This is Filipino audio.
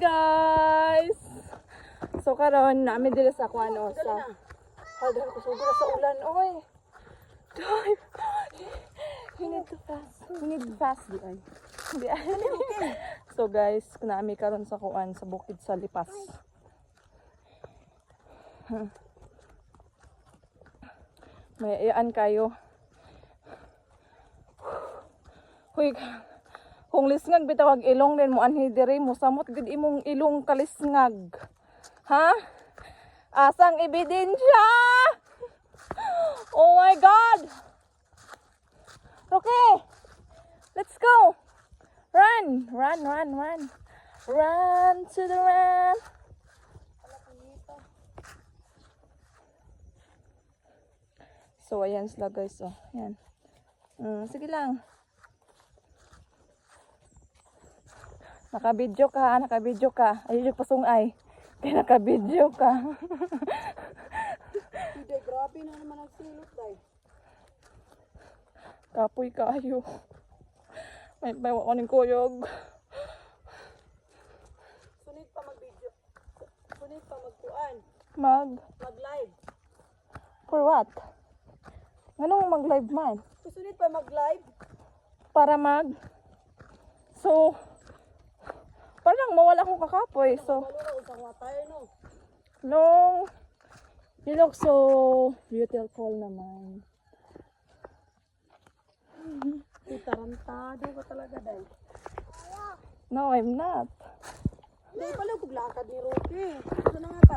guys! So karon namin dito sa kuano sa hardal ko sugod sa ulan oy. Dive. We need to fast. We need to fast di ay. Di ay. So guys, nami karon sa kuan sa bukid sa Lipas. May iyaan kayo. Huy, kung lisngag bitawag ilong din mo anhi diri mo samot gid imong ilong kalisngag. Ha? Asang ebidensya? Oh my God! Okay, let's go. Run, run, run, run. Run to the run. So ayan sila guys, oh. Ayan. Sige lang. Naka-video ka, naka-video ka. Ayun yung pasungay. Kaya naka-video ka. Hindi, grabe na naman ang silot day. Kapoy kayo. May bawa ko ng kuyog. Sunod pa mag-video. Sunod pa magkuan. Mag-live. For what? Anong mag-live man? Sunod pa mag-live. Para So, parang mawala akong kakapoy. So, Malura usang water no. long. You look so beautiful naman. Tarantado ka talaga day. No, I'm not. Hindi pala kuglakad ni Rocky. Ito na nga